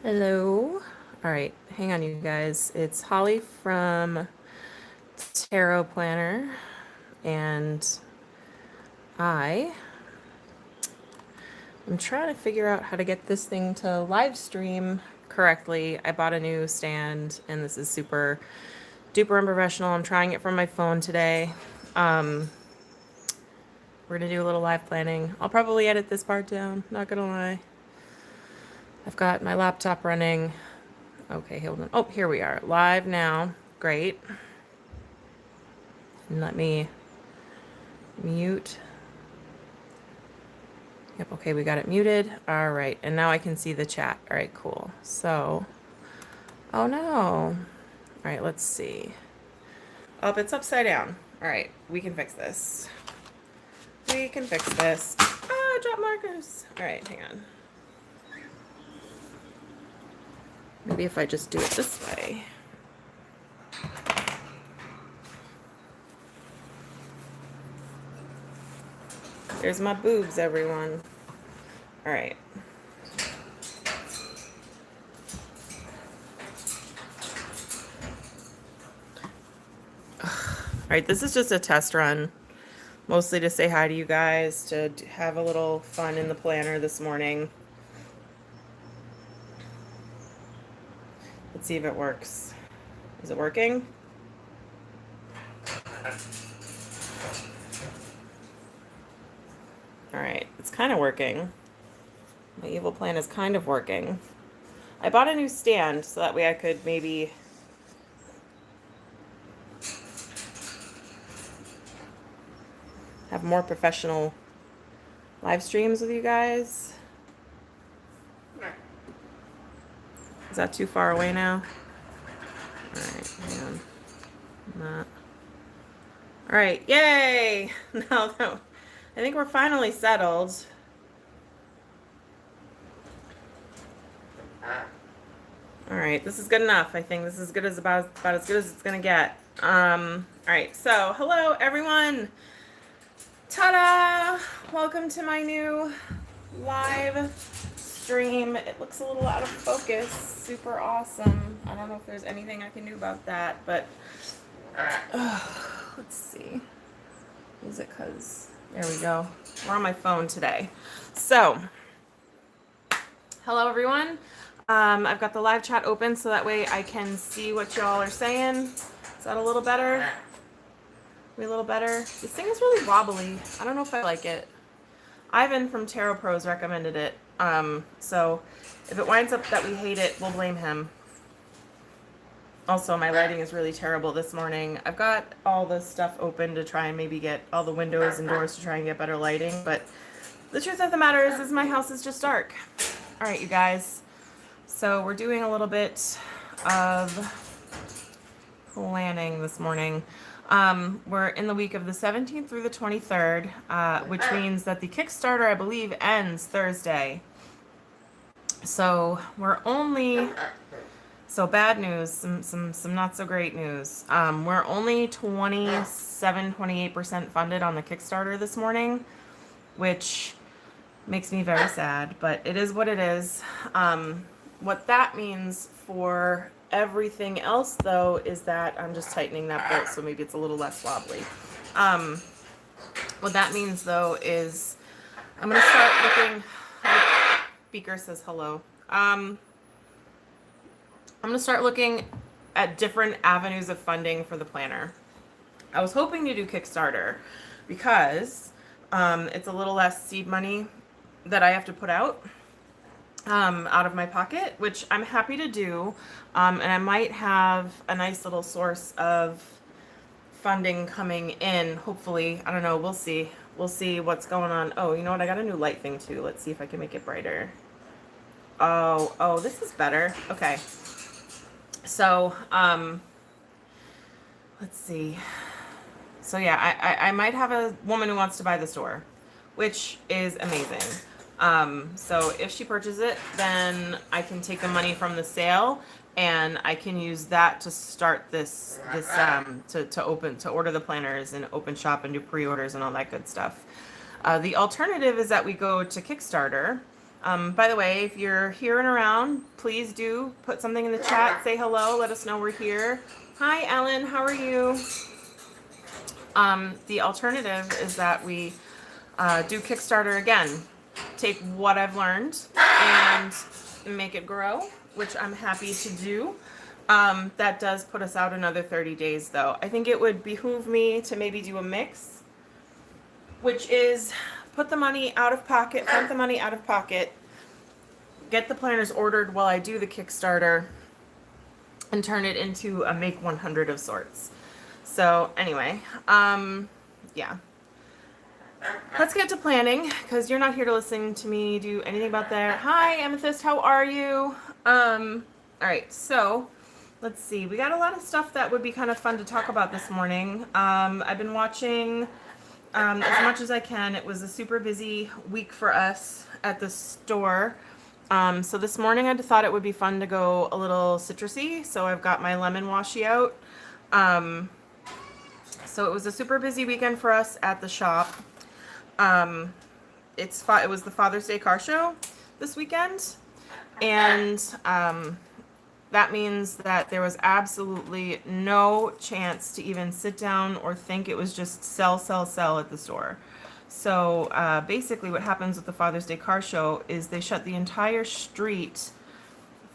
Hello. All right, hang on, you guys. It's Holly from TarotPlanner, and I am trying to figure out how to get this thing to live stream correctly. I bought a new stand, and this is super duper unprofessional. I'm trying it from my phone today. Um, we're gonna do a little live planning. I'll probably edit this part down, not gonna lie. I've got my laptop running. Okay, hold on. Oh, here we are. Live now. Great. And let me mute. Yep, okay, we got it muted. All right, and now I can see the chat. All right, cool. So, oh no. All right, let's see. Oh, it's upside down. All right, we can fix this. We can fix this. Ah, drop markers. All right, hang on. Maybe if I just do it this way. There's my boobs, everyone. All right. All right, this is just a test run, mostly to say hi to you guys, to have a little fun in the planner this morning. Let's see if it works. Is it working? All right, it's kind of working. My evil plan is kind of working. I bought a new stand so that way I could maybe have more professional live streams with you guys. Is that too far away now? All right, hang on. Not. All right, yay! Now that I think we're finally settled. All right, this is good enough. I think this is good as about as good as it's gonna get. All right, so hello everyone. Ta-da! Welcome to my new live stream. It looks a little out of focus. Super awesome. I don't know if there's anything I can do about that, but let's see. Is it because there we go. We're on my phone today. So, hello everyone. I've got the live chat open so that way I can see what y'all are saying. Is that a little better? A little better? This thing is really wobbly. I don't know if I like it. Ivan from Tarot Pros recommended it. So if it winds up that we hate it, we'll blame him. Also, my lighting is really terrible this morning. I've got all the stuff open to try and maybe get all the windows and doors to try and get better lighting, but the truth of the matter is my house is just dark. All right, you guys. So we're doing a little bit of planning this morning. We're in the week of the 17th through the 23rd, which means that the Kickstarter, I believe, ends Thursday. So we're only... So bad news, some not so great news. We're only 28% funded on the Kickstarter this morning, which makes me very sad, but it is what it is. What that means for everything else, though, is that I'm just tightening that bolt, so maybe it's a little less wobbly. What that means, though, is I'm going to start looking... Beaker says hello. I'm going to start looking at different avenues of funding for the planner. I was hoping to do Kickstarter because it's a little less seed money that I have to put out of my pocket, which I'm happy to do. And I might have a nice little source of funding coming in, hopefully. I don't know. We'll see. We'll see what's going on. Oh, you know what? I got a new light thing too. Let's see if I can make it brighter. Oh, this is better. Okay. So, let's see. So yeah, I might have a woman who wants to buy the store, which is amazing. So if she purchases it, then I can take the money from the sale and I can use that to start to order the planners and open shop and do pre-orders and all that good stuff. The alternative is that we go to Kickstarter, By the way, if you're here and around, please do put something in the chat. Say hello. Let us know we're here. Hi, Ellen. How are you? The alternative is that we do Kickstarter again. Take what I've learned and make it grow, which I'm happy to do. That does put us out another 30 days, though. I think it would behoove me to maybe do a mix, which is put the money out of pocket, front the money out of pocket, get the planners ordered while I do the Kickstarter, and turn it into a make 100 of sorts. So anyway, yeah. Let's get to planning, because you're not here to listen to me do anything about that. Hi, Amethyst, how are you? All right, so let's see. We got a lot of stuff that would be kind of fun to talk about this morning. I've been watching as much as I can. It was a super busy week for us at the store. So this morning I thought it would be fun to go a little citrusy. So I've got my lemon washi out. So it was a super busy weekend for us at the shop. It was the Father's Day car show this weekend, and that means that there was absolutely no chance to even sit down or think. It was just sell, sell, sell at the store. So basically what happens with the Father's Day car show is they shut the entire street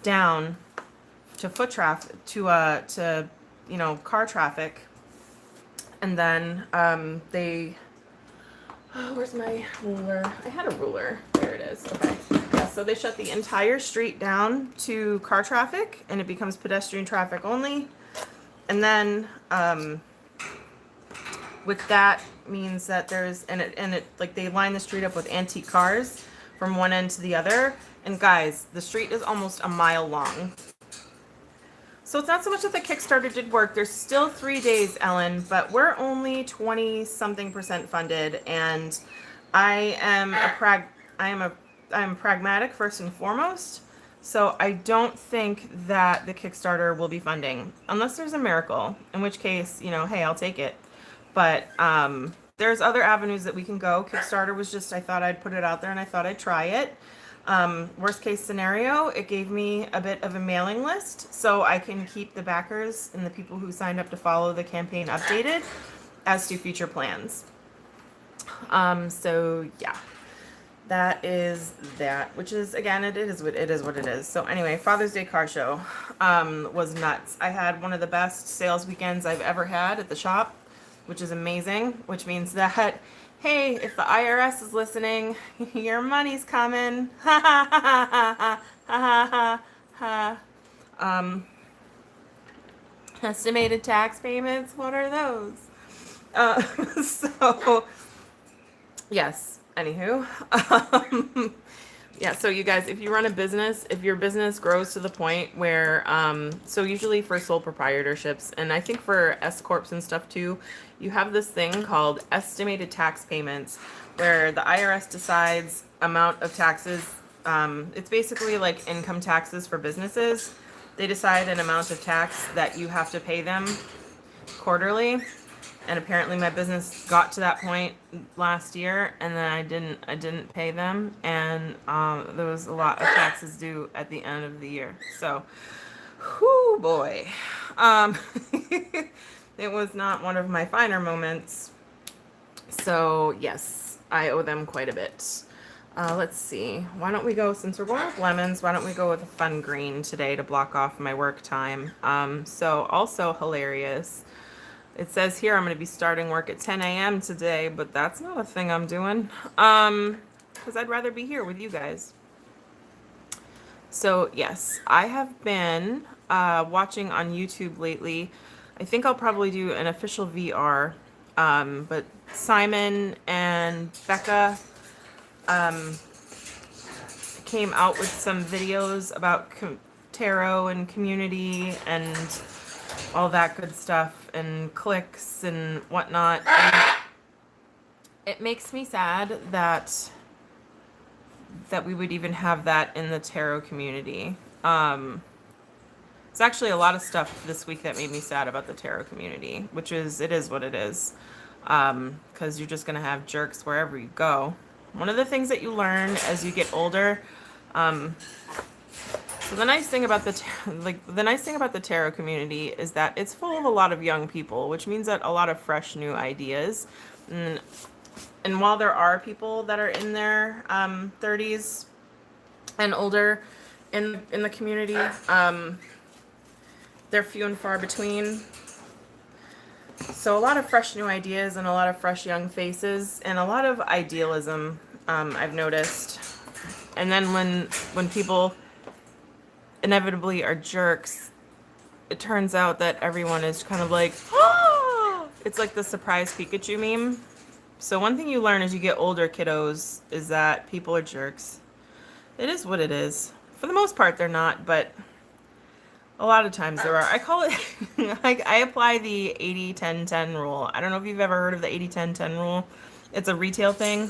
down to foot traffic, to car traffic, and then where's my ruler? I had a ruler. There it is. Okay. Yeah, so they shut the entire street down to car traffic, and it becomes pedestrian traffic only. And then with that means that there's like they line the street up with antique cars from one end to the other. And guys, the street is almost a mile long. So it's not so much that the Kickstarter did work. There's still 3 days, Ellen, but we're only 20-something% funded, and I am pragmatic first and foremost. So I don't think that the Kickstarter will be funding unless there's a miracle, in which case, hey, I'll take it. But there's other avenues that we can go. Kickstarter was just, I thought I'd put it out there and I thought I'd try it. Worst case scenario, it gave me a bit of a mailing list so I can keep the backers and the people who signed up to follow the campaign updated as to future plans. So yeah, that is that, which is, again, it is what it is. So anyway, Father's Day car show was nuts. I had one of the best sales weekends I've ever had at the shop, which is amazing, which means that, hey, if the IRS is listening, your money's coming. Ha ha ha ha ha ha ha. Estimated tax payments, what are those? So, yes, anywho. Yeah, so you guys, if you run a business, if your business grows to the point where, so usually for sole proprietorships, and I think for S Corps and stuff too, you have this thing called estimated tax payments, where the IRS decides amount of taxes. It's basically like income taxes for businesses. They decide an amount of tax that you have to pay them quarterly. And apparently my business got to that point last year, and then I didn't pay them, and there was a lot of taxes due at the end of the year. So, whoo boy, it was not one of my finer moments. So yes, I owe them quite a bit. Let's see. Why don't we go, since we're going with lemons, why don't we go with a fun green today to block off my work time? So also hilarious. It says here I'm going to be starting work at 10 a.m. today, but that's not a thing I'm doing, because I'd rather be here with you guys. So yes, I have been watching on YouTube lately. I think I'll probably do an official VR, but Simon and Becca came out with some videos about tarot and community and all that good stuff and clicks and whatnot. And it makes me sad that we would even have that in the tarot community. It's actually a lot of stuff this week that made me sad about the tarot community, which is, it is what it is. Because you're just going to have jerks wherever you go. One of the things that you learn as you get older, so the nice thing about the tarot community is that it's full of a lot of young people, which means that a lot of fresh new ideas. And while there are people that are in their 30s and older in the community, they're few and far between. So a lot of fresh new ideas and a lot of fresh young faces and a lot of idealism, I've noticed. And then when people inevitably are jerks, it turns out that everyone is kind of like, oh! It's like the surprise Pikachu meme. So one thing you learn as you get older, kiddos, is that people are jerks. It is what it is. For the most part, they're not, but a lot of times there are. I call it, I apply the 80-10-10 rule. I don't know if you've ever heard of the 80-10-10 rule. It's a retail thing,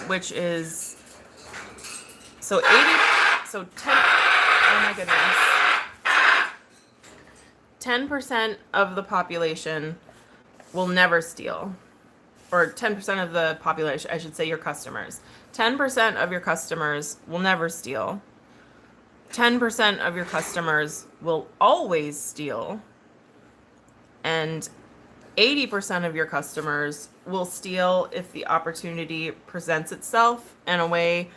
which is, so 10, oh my goodness. 10% of the population will never steal. Or 10% of the population, I should say your customers. 10% of your customers will never steal. 10% of your customers will always steal. And 80% of your customers will steal if the opportunity presents itself in a way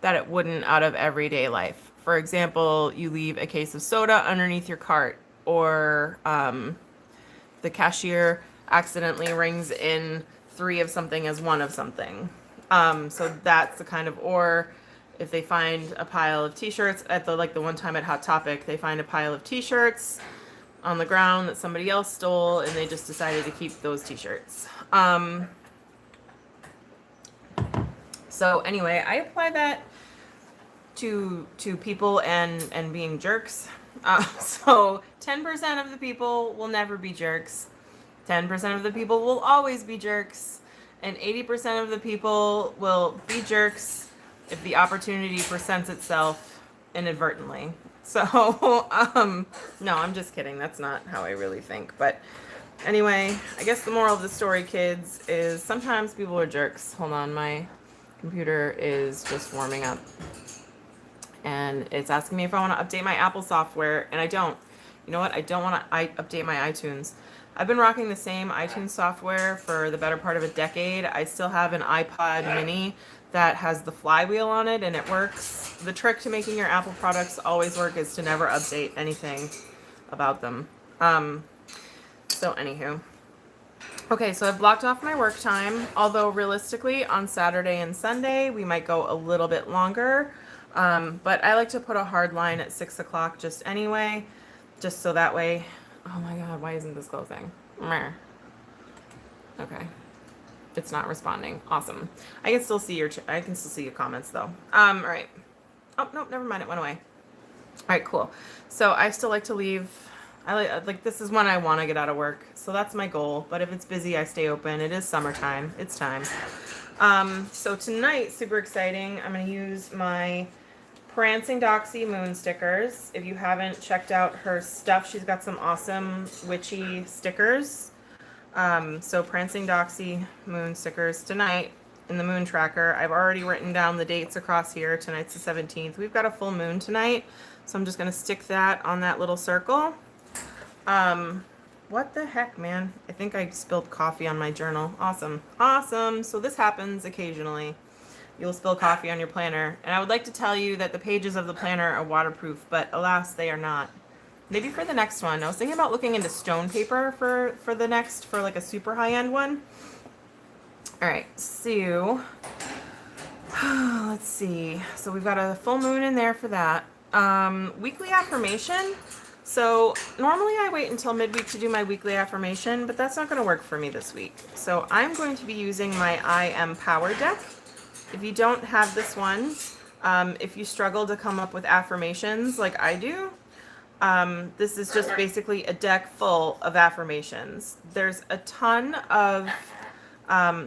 that it wouldn't out of everyday life. For example, you leave a case of soda underneath your cart, or the cashier accidentally rings in 3 of something as 1 of something. So that's the kind of, or if they find a pile of t-shirts at the one time at Hot Topic, they find a pile of t-shirts on the ground that somebody else stole, and they just decided to keep those t-shirts. So anyway, I apply that to people and being jerks. So 10% of the people will never be jerks. 10% of the people will always be jerks. And 80% of the people will be jerks if the opportunity presents itself inadvertently. So, no, I'm just kidding. That's not how I really think. But anyway, I guess the moral of the story, kids, is sometimes people are jerks. Hold on, my computer is just warming up. And it's asking me if I want to update my Apple software, and I don't. You know what? I don't want to update my iTunes. I've been rocking the same iTunes software for the better part of a decade. I still have an iPod mini that has the flywheel on it, and it works. The trick to making your Apple products always work is to never update anything about them. So anywho. Okay, so I've blocked off my work time, although realistically on Saturday and Sunday we might go a little bit longer. But I like to put a hard line at 6 o'clock just anyway, just so that way. Oh my God, why isn't this closing? Meh. Okay. It's not responding. Awesome. I can still see your comments though. All right. Oh, no, never mind. It went away. All right, cool. So I still like to leave. I like this is when I want to get out of work. So that's my goal. But if it's busy, I stay open. It is summertime. It's time. So tonight, super exciting. I'm going to use my Prancing Doxy moon stickers. If you haven't checked out her stuff, she's got some awesome witchy stickers. So Prancing Doxy moon stickers tonight in the moon tracker. I've already written down the dates across here. Tonight's the 17th. We've got a full moon tonight, so I'm just going to stick that on that little circle. What the heck, man? I think I spilled coffee on my journal. Awesome. Awesome. So this happens occasionally. You'll spill coffee on your planner. And I would like to tell you that the pages of the planner are waterproof, but alas, they are not. Maybe for the next one. I was thinking about looking into stone paper for the next, for like a super high-end one. All right, so let's see. So we've got a full moon in there for that. Weekly affirmation. So normally I wait until midweek to do my weekly affirmation, but that's not going to work for me this week. So I'm going to be using my I Am Power deck. If you don't have this one, if you struggle to come up with affirmations like I do, this is just basically a deck full of affirmations. There's a ton of,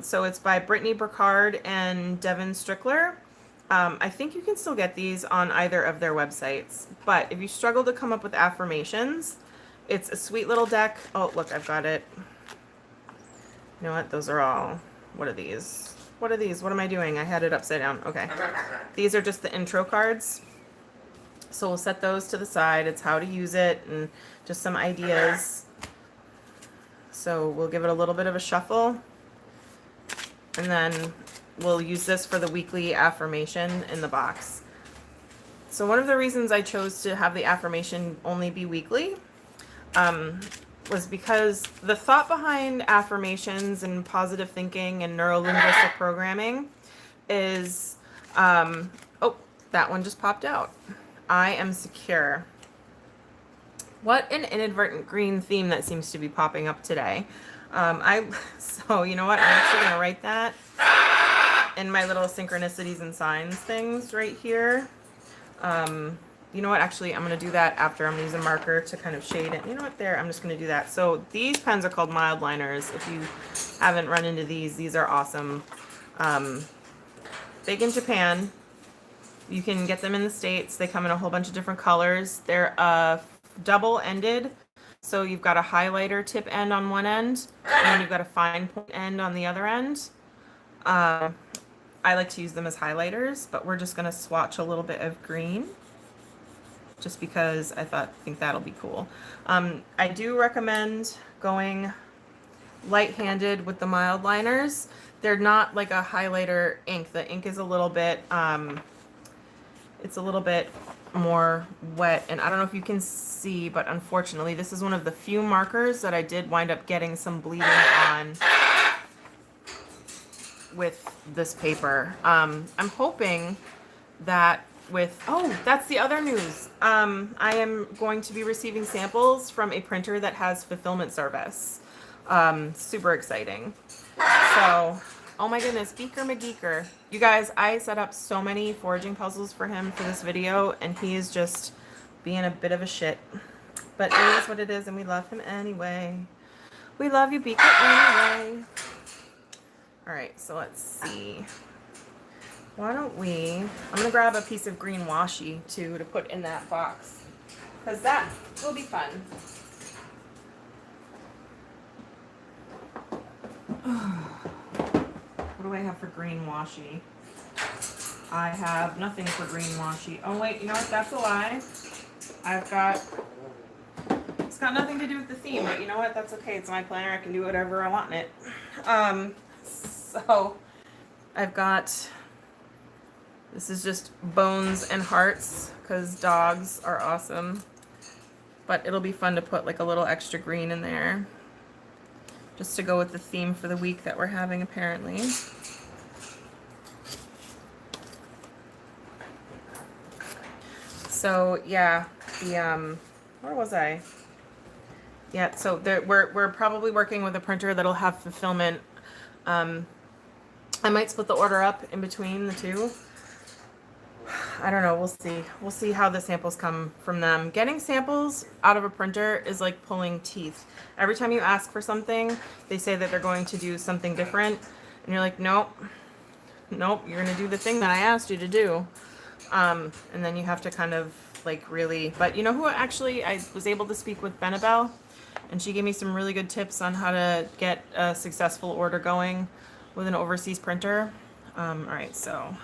so it's by Brittany Burkhardt and Devin Strickler. I think you can still get these on either of their websites. But if you struggle to come up with affirmations, it's a sweet little deck. Oh, look, I've got it. You know what? Those are all what are these? What are these? What am I doing? I had it upside down. Okay. These are just the intro cards. So we'll set those to the side. It's how to use it and just some ideas. So we'll give it a little bit of a shuffle. And then we'll use this for the weekly affirmation in the box. So one of the reasons I chose to have the affirmation only be weekly was because the thought behind affirmations and positive thinking and neuro-linguistic programming is, oh, that one just popped out. I am secure. What an inadvertent green theme that seems to be popping up today. So you know what? I'm actually going to write that in my little synchronicities and signs things right here. You know what? Actually, I'm going to do that after. I'm going to use a marker to kind of shade it. You know what? There, I'm just going to do that. So these pens are called mild liners. If you haven't run into these are awesome. Big in Japan. You can get them in the States. They come in a whole bunch of different colors. They're double-ended. So you've got a highlighter tip end on one end, and then you've got a fine point end on the other end. I like to use them as highlighters, but we're just going to swatch a little bit of green just because I think that'll be cool. I do recommend going light-handed with the mild liners. They're not like a highlighter ink. The ink is a little bit, it's a little bit more wet, and I don't know if you can see, but unfortunately this is one of the few markers that I did wind up getting some bleeding on with this paper. I'm hoping that that's the other news. I am going to be receiving samples from a printer that has fulfillment service. Super exciting. So, oh my goodness, Beaker McGeeker. You guys, I set up so many foraging puzzles for him for this video, and he is just being a bit of a shit. But it is what it is, and we love him anyway. We love you, Beaker, anyway. Alright, so let's see. Why don't I'm going to grab a piece of green washi, too, to put in that box. Because that will be fun. What do I have for green washi? I have nothing for green washi. Oh, wait, you know what? That's a lie. It's got nothing to do with the theme, but you know what? That's okay. It's my planner. I can do whatever I want in it. So I've got, this is just bones and hearts because dogs are awesome. But it'll be fun to put like a little extra green in there, just to go with the theme for the week that we're having, apparently. So yeah, where was I? Yeah, so we're probably working with a printer that'll have fulfillment. I might split the order up in between the two. I don't know, we'll see. We'll see how the samples come from them. Getting samples out of a printer is like pulling teeth. Every time you ask for something, they say that they're going to do something different. And you're like, nope, you're going to do the thing that I asked you to do. And then you have to kind of like really, but you know who actually I was able to speak with, Benabel, and she gave me some really good tips on how to get a successful order going with an overseas printer. All right, so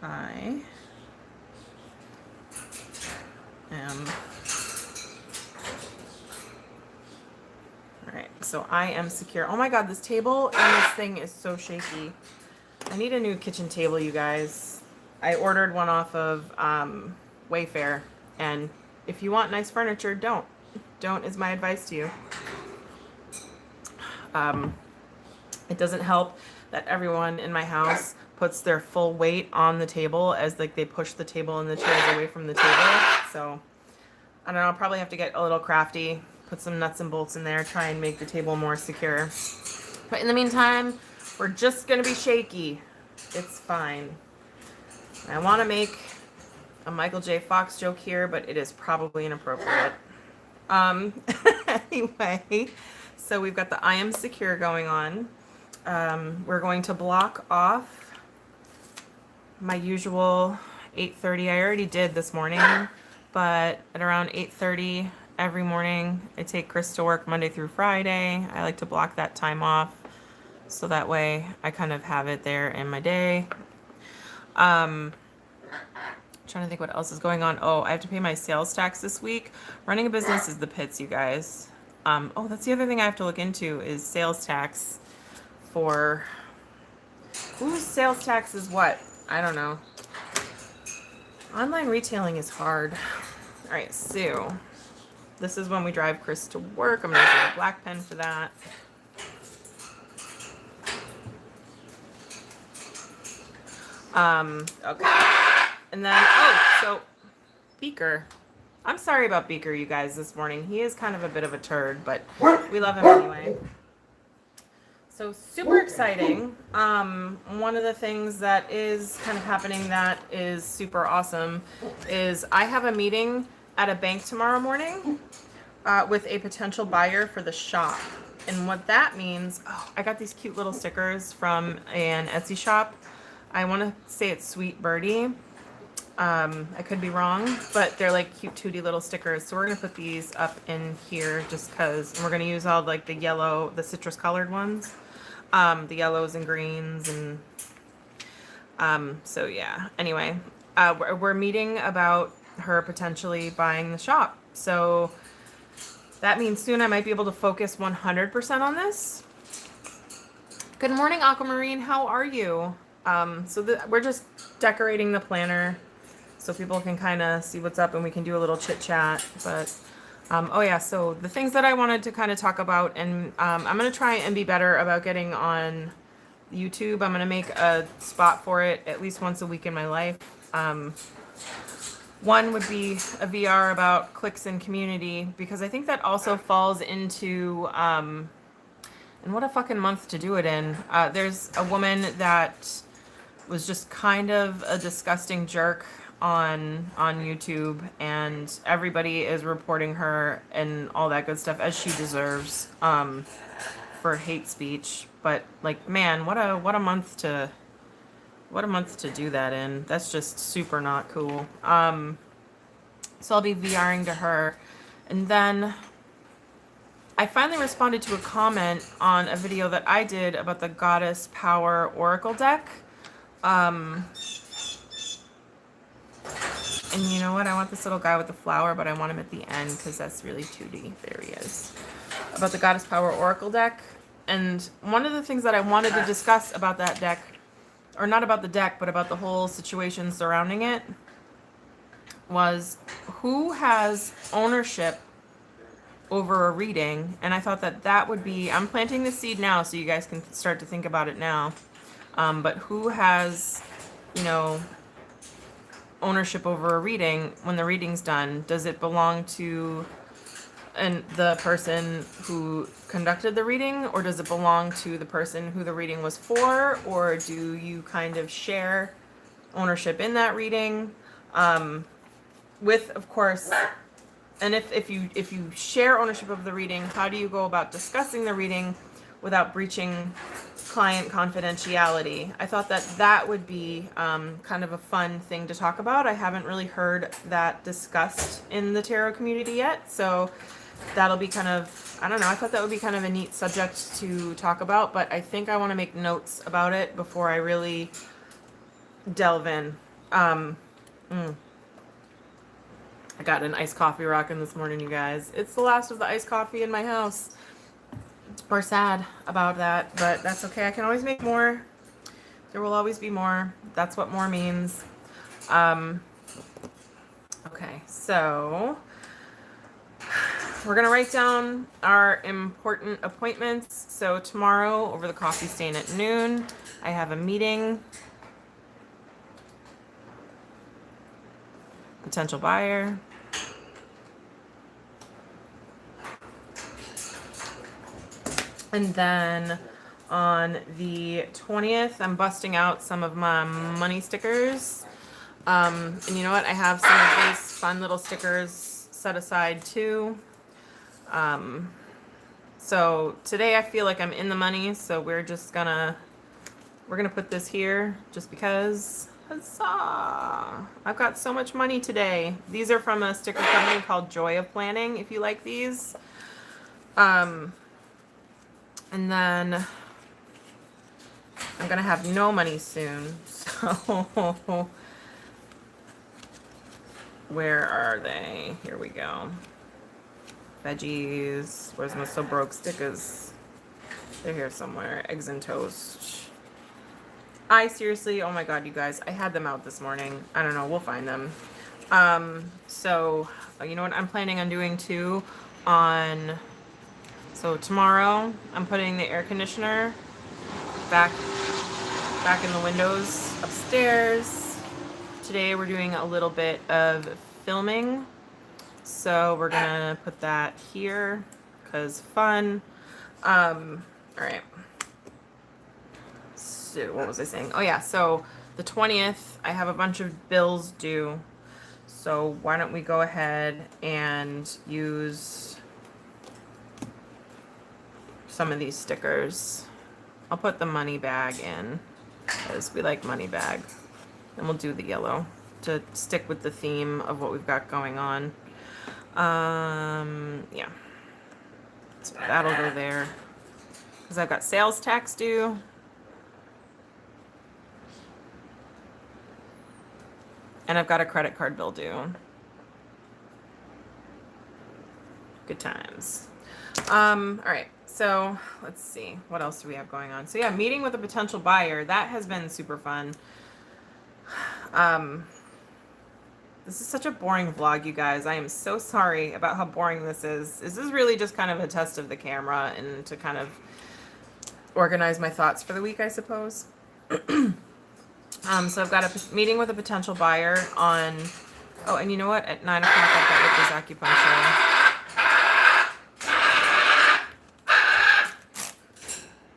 I am, all right, so I am secure. Oh my God, this table and this thing is so shaky. I need a new kitchen table, you guys. I ordered one off of Wayfair, and if you want nice furniture, don't is my advice to you. It doesn't help that everyone in my house puts their full weight on the table as like they push the table and the chairs away from the table. So I don't know, I'll probably have to get a little crafty, put some nuts and bolts in there, try and make the table more secure. But in the meantime, we're just gonna be shaky. It's fine. I want to make a Michael J. Fox joke here, but it is probably inappropriate. Anyway, so we've got the I am secure going on. We're going to block off my usual 8:30. I already did this morning, but at around 8:30 every morning, I take Chris to work Monday through Friday. I like to block that time off so that way I kind of have it there in my day. Trying to think what else is going on. Oh, I have to pay my sales tax this week. Running a business is the pits, you guys. Oh, that's the other thing I have to look into is sales tax for... Whose sales tax is what? I don't know. Online retailing is hard. All right, so this is when we drive Chris to work. I'm going to use a black pen for that. Okay. And then, oh, so Beaker. I'm sorry about Beaker, you guys, this morning. He is kind of a bit of a turd, but we love him anyway. So super exciting. One of the things that is kind of happening that is super awesome is I have a meeting at a bank tomorrow morning with a potential buyer for the shop. And what that means, oh, I got these cute little stickers from an Etsy shop. I want to say it's Sweet Birdie. I could be wrong, but they're like cute tooty little stickers. So we're going to put these up in here just because, and we're going to use all like the yellow, the citrus colored ones, the yellows and greens. And so yeah, anyway, we're meeting about her potentially buying the shop. So that means soon I might be able to focus 100% on this. Good morning, Aquamarine. How are you? We're just decorating the planner so people can kind of see what's up and we can do a little chit chat. But, oh yeah, so the things that I wanted to kind of talk about, and I'm going to try and be better about getting on YouTube. I'm going to make a spot for it at least once a week in my life. One would be a VR about clicks and community, because I think that also falls into, and what a fucking month to do it in. There's a woman that was just kind of a disgusting jerk on YouTube, and everybody is reporting her and all that good stuff, as she deserves, for hate speech. But like, man, what a month to do that in. That's just super not cool. So I'll be VRing to her. And then I finally responded to a comment on a video that I did about the Goddess Power Oracle deck. And you know what? I want this little guy with the flower, but I want him at the end because that's really 2D. There he is. About the Goddess Power Oracle deck. And one of the things that I wanted to discuss about that deck, or not about the deck, but about the whole situation surrounding it, was who has ownership over a reading. And I thought that that would be, I'm planting the seed now so you guys can start to think about it now. But who has, you know, ownership over a reading when the reading's done? Does it belong to the person who conducted the reading, or does it belong to the person who the reading was for, or do you kind of share ownership in that reading? With, of course, and if you share ownership of the reading, how do you go about discussing the reading without breaching client confidentiality? I thought that that would be kind of a fun thing to talk about. I haven't really heard that discussed in the tarot community yet, so that'll be kind of, I don't know, I thought that would be kind of a neat subject to talk about, but I think I want to make notes about it before I really delve in. I got an iced coffee rockin' this morning, you guys. It's the last of the iced coffee in my house. We're sad about that, but that's okay. I can always make more. There will always be more. That's what more means. Okay, so we're going to write down our important appointments. So tomorrow over the coffee stain at noon, I have a meeting. Potential buyer. And then on the 20th, I'm busting out some of my money stickers. And you know what? I have some of these fun little stickers set aside too. So today I feel like I'm in the money, so we're gonna put this here just because. Huzzah! I've got so much money today. These are from a sticker company called Joy of Planning, if you like these. And then I'm going to have no money soon. So where are they? Here we go. Veggies. Where's my So Broke stickers? They're here somewhere. Eggs and toast. I seriously, oh my god, you guys, I had them out this morning. I don't know, we'll find them. So, you know what I'm planning on doing too? So tomorrow, I'm putting the air conditioner back in the windows upstairs. Today we're doing a little bit of filming. So we're gonna put that here, cause fun. Alright. So what was I saying? Oh yeah, so the 20th, I have a bunch of bills due. So why don't we go ahead and use some of these stickers. I'll put the money bag in, because we like money bag. And we'll do the yellow to stick with the theme of what we've got going on. Yeah. So that'll go there. Because I've got sales tax due. And I've got a credit card bill due. Good times. All right. So let's see. What else do we have going on? So yeah, meeting with a potential buyer. That has been super fun. This is such a boring vlog, you guys. I am so sorry about how boring this is. This is really just kind of a test of the camera and to kind of organize my thoughts for the week, I suppose. So I've got a meeting with a potential buyer on, oh, and you know what? At 9 o'clock, I've got Ripley's acupuncture.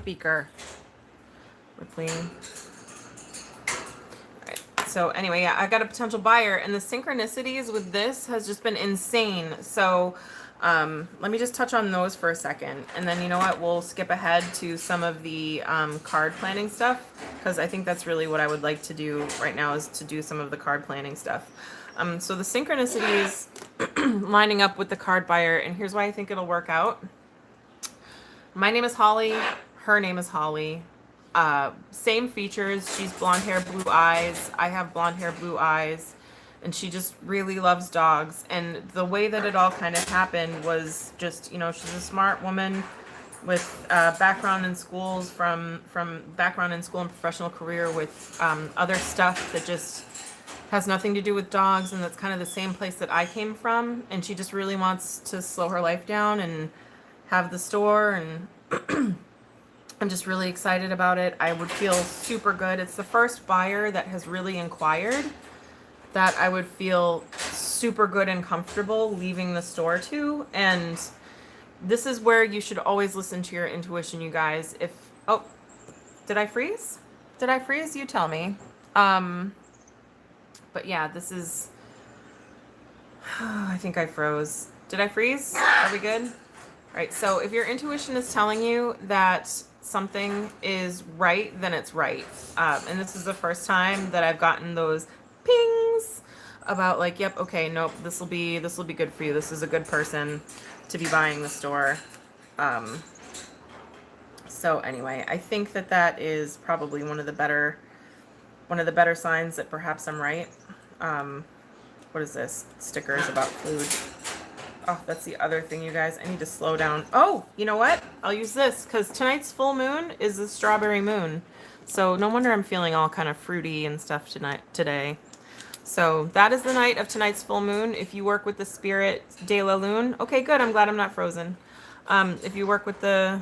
Beaker. Ripley. Alright, so anyway, yeah, I got a potential buyer, and the synchronicities with this has just been insane. So let me just touch on those for a second, and then you know what, we'll skip ahead to some of the card planning stuff, because I think that's really what I would like to do right now, is to do some of the card planning stuff. So the synchronicities lining up with the card buyer, and here's why I think it'll work out. My name is Holly, her name is Holly. Same features. She's blonde hair, blue eyes. I have blonde hair, blue eyes. And she just really loves dogs. And the way that it all kind of happened was just, you know, she's a smart woman with background in schools, from background in school and professional career with other stuff that just has nothing to do with dogs. And that's kind of the same place that I came from. And she just really wants to slow her life down and have the store. And I'm just really excited about it. I would feel super good. It's the first buyer that has really inquired that I would feel super good and comfortable leaving the store to. And this is where you should always listen to your intuition, you guys. If, oh, did I freeze? Did I freeze? You tell me. But yeah, this is, I think I froze. Did I freeze? Are we good? All right, so if your intuition is telling you that something is right, then it's right. And this is the first time that I've gotten those pings about like, yep, okay, nope, this will be good for you. This is a good person to be buying the store. So anyway, I think that is probably one of the better signs that perhaps I'm right. What is this? Stickers about food. Oh, that's the other thing, you guys. I need to slow down. Oh, you know what? I'll use this because tonight's full moon is the strawberry moon. So no wonder I'm feeling all kind of fruity and stuff today. So that is the night of tonight's full moon. If you work with the spirit de la lune, okay, good. I'm glad I'm not frozen. If you work with the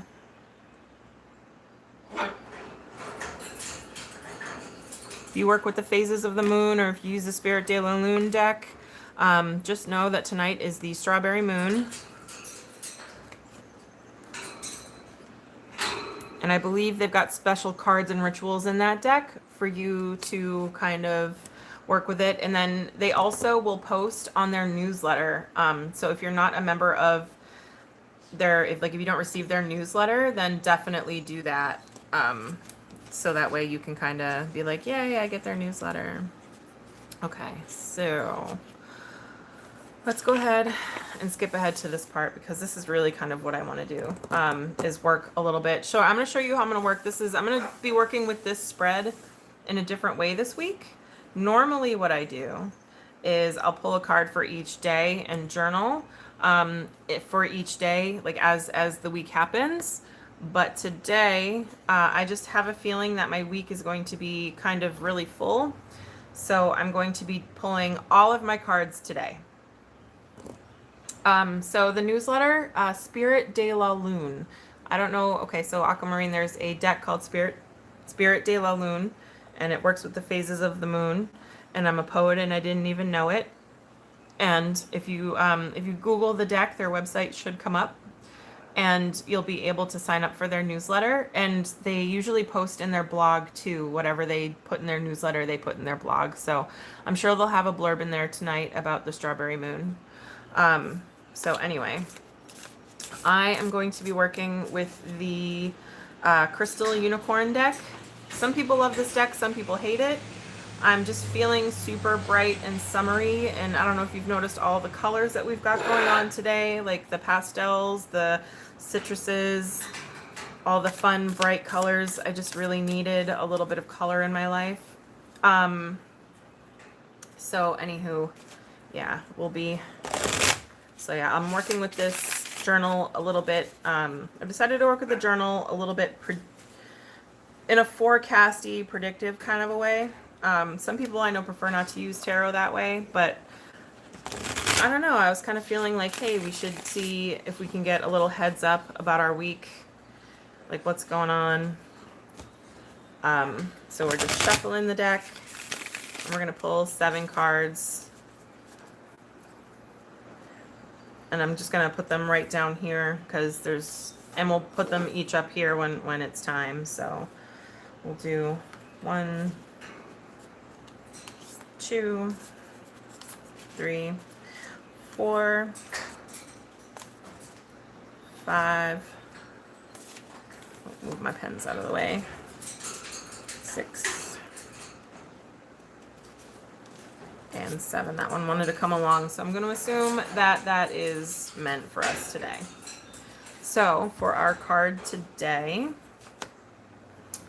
phases of the moon, or if you use the spirit de la lune deck, just know that tonight is the strawberry moon. And I believe they've got special cards and rituals in that deck for you to kind of work with it. And then they also will post on their newsletter. So if you're not a member of if you don't receive their newsletter, then definitely do that. So that way you can kind of be like, yeah, I get their newsletter. Okay, so Let's go ahead and skip ahead to this part because this is really kind of what I want to do, is work a little bit. So I'm going to show you how I'm going to work. I'm going to be working with this spread in a different way this week. Normally what I do is I'll pull a card for each day and journal for each day, like as the week happens. But today, I just have a feeling that my week is going to be kind of really full. So I'm going to be pulling all of my cards today. So the newsletter, Spirit de la Lune. I don't know. Okay, so Aquamarine, there's a deck called Spirit de la Lune, and it works with the phases of the moon. And I'm a poet, and I didn't even know it. And if you Google the deck, their website should come up, and you'll be able to sign up for their newsletter. And they usually post in their blog too. Whatever they put in their newsletter, they put in their blog. So I'm sure they'll have a blurb in there tonight about the strawberry moon. So anyway, I am going to be working with the Crystal Unicorn deck. Some people love this deck, some people hate it. I'm just feeling super bright and summery, and I don't know if you've noticed all the colors that we've got going on today, like the pastels, the citruses, all the fun, bright colors. I just really needed a little bit of color in my life. So anywho, yeah, so yeah, I'm working with this journal a little bit. I've decided to work with the journal a little bit in a forecasty, predictive kind of a way. Some people I know prefer not to use tarot that way, but I don't know. I was kind of feeling like, hey, we should see if we can get a little heads up about our week, like what's going on. So we're just shuffling the deck, and we're going to pull 7 cards. And I'm just going to put them right down here because and we'll put them each up here when it's time. So we'll do 1, 2, 3, 4, 5. Move my pens out of the way. 6. And 7. That one wanted to come along, so I'm going to assume that is meant for us today. So for our card today,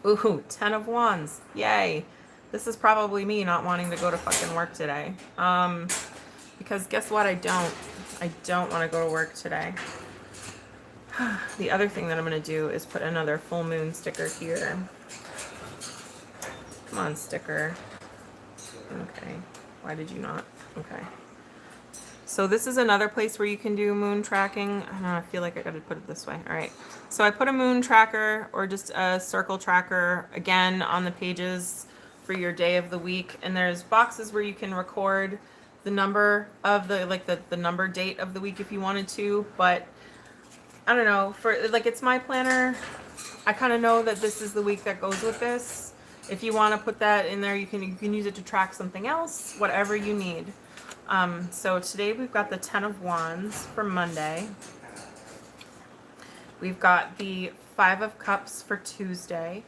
ooh, 10 of Wands, yay. This is probably me not wanting to go to fucking work today. Because guess what? I don't want to go to work today. The other thing that I'm going to do is put another full moon sticker here. Come on, sticker. Okay. Why did you not? Okay. So this is another place where you can do moon tracking. I don't know, I feel like I got to put it this way. All right. So I put a moon tracker or just a circle tracker again on the pages for your day of the week. And there's boxes where you can record the number of the number date of the week if you wanted to. But I don't know, it's my planner. I kind of know that this is the week that goes with this. If you want to put that in there, you can use it to track something else, whatever you need. So today we've got the 10 of Wands for Monday. We've got the 5 of Cups for Tuesday.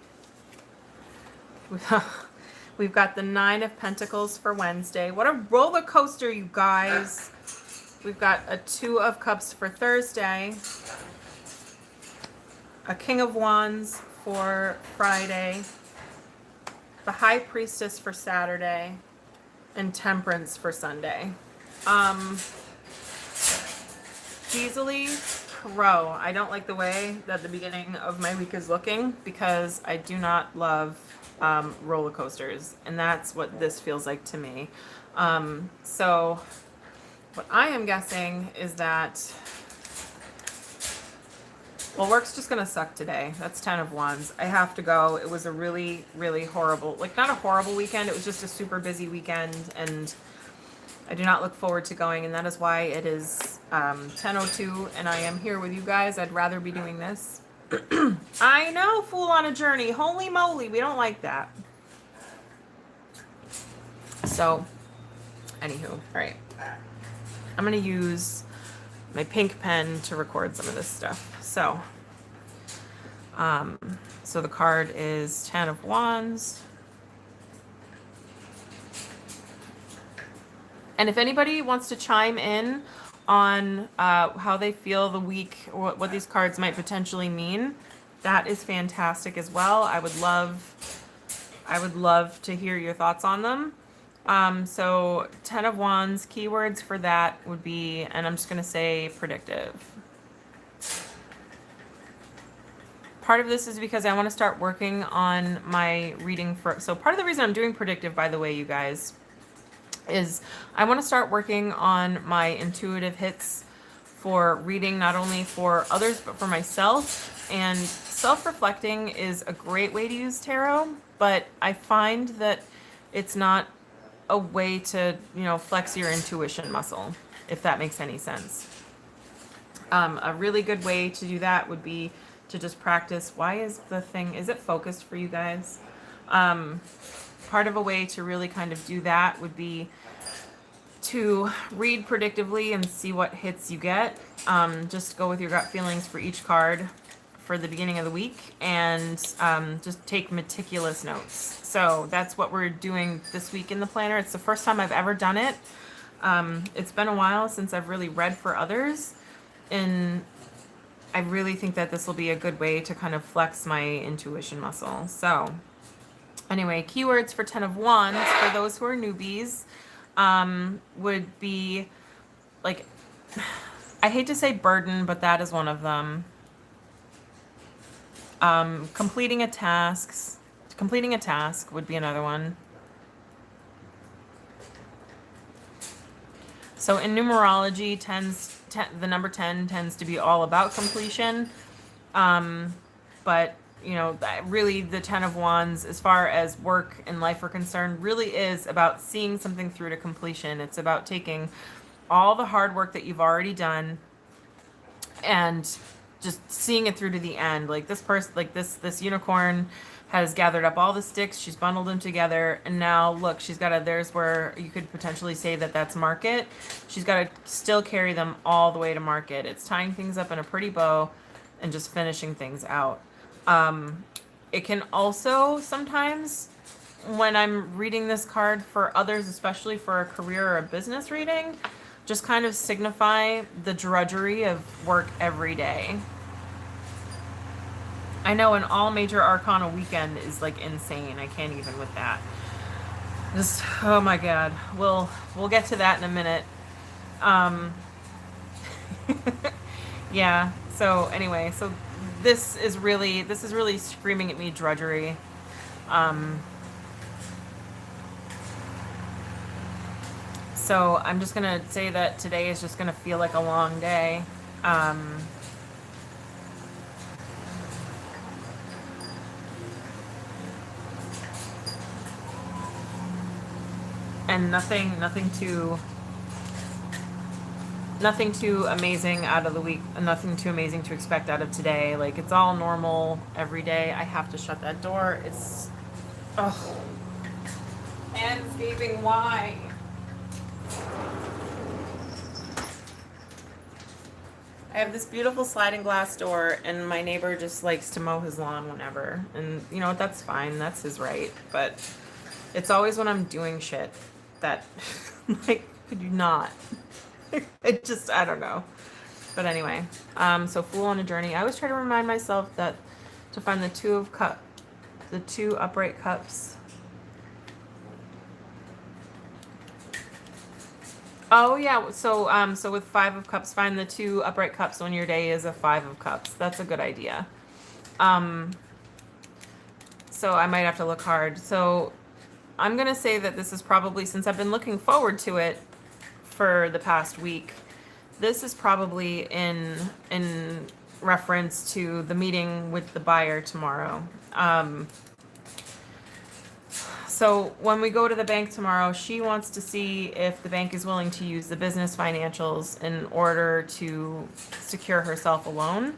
We've got the 9 of Pentacles for Wednesday. What a roller coaster, you guys. We've got a 2 of Cups for Thursday. A King of Wands for Friday. The High Priestess for Saturday, and Temperance for Sunday. Easily pro. I don't like the way that the beginning of my week is looking because I do not love roller coasters, and that's what this feels like to me. So what I am guessing is that, well, work's just going to suck today. That's 10 of Wands. I have to go. It was a really, really horrible, not a horrible weekend. It was just a super busy weekend, and I do not look forward to going, and that is why it is 10:02, and I am here with you guys. I'd rather be doing this. I know, Fool on a Journey. Holy moly, we don't like that. So, anywho, all right. I'm going to use my pink pen to record some of this stuff. So the card is 10 of Wands. And if anybody wants to chime in on how they feel the week or what these cards might potentially mean, that is fantastic as well. I would love to hear your thoughts on them. So 10 of Wands, keywords for that would be, and I'm just going to say predictive. Part of this is because I want to start working on my reading so part of the reason I'm doing predictive, by the way, you guys, is I want to start working on my intuitive hits for reading, not only for others, but for myself. And self-reflecting is a great way to use tarot, but I find that it's not a way to, flex your intuition muscle, if that makes any sense. A really good way to do that would be to just practice. Why is it focused for you guys? Part of a way to really kind of do that would be to read predictively and see what hits you get. Just go with your gut feelings for each card for the beginning of the week, and just take meticulous notes. So that's what we're doing this week in the planner. It's the first time I've ever done it. It's been a while since I've really read for others, and I really think that this will be a good way to kind of flex my intuition muscle. So anyway, keywords for 10 of Wands for those who are newbies would be, like, I hate to say burden, but that is one of them. Completing a task would be another one. So in numerology, the number 10 tends to be all about completion. But, really the 10 of Wands, as far as work and life are concerned, really is about seeing something through to completion. It's about taking all the hard work that you've already done and just seeing it through to the end. Like this person, like this unicorn has gathered up all the sticks, she's bundled them together, and now look, there's where you could potentially say that that's market. She's got to still carry them all the way to market. It's tying things up in a pretty bow and just finishing things out. It can also sometimes, when I'm reading this card for others, especially for a career or a business reading, just kind of signify the drudgery of work every day. I know an all major arcana weekend is like insane. I can't even with that. Just, oh my God. We'll get to that in a minute. Yeah. So anyway, so this is really screaming at me drudgery. So I'm just gonna say that today is just gonna feel like a long day. And nothing too amazing out of the week, nothing too amazing to expect out of today. Like, it's all normal every day. I have to shut that door. It's, landscaping, why? I have this beautiful sliding glass door, and my neighbor just likes to mow his lawn whenever. And you know what? That's fine. That's his right. But it's always when I'm doing shit that, like, could you not? It just, I don't know. But anyway, so Fool on a Journey. I always try to remind myself that to find the two upright cups. Oh yeah, so with 5 of Cups, find the 2 upright cups when your day is a 5 of Cups. That's a good idea. So I might have to look hard. So I'm gonna say that this is probably, since I've been looking forward to it for the past week, this is probably in reference to the meeting with the buyer tomorrow. So when we go to the bank tomorrow, she wants to see if the bank is willing to use the business financials in order to secure herself a loan.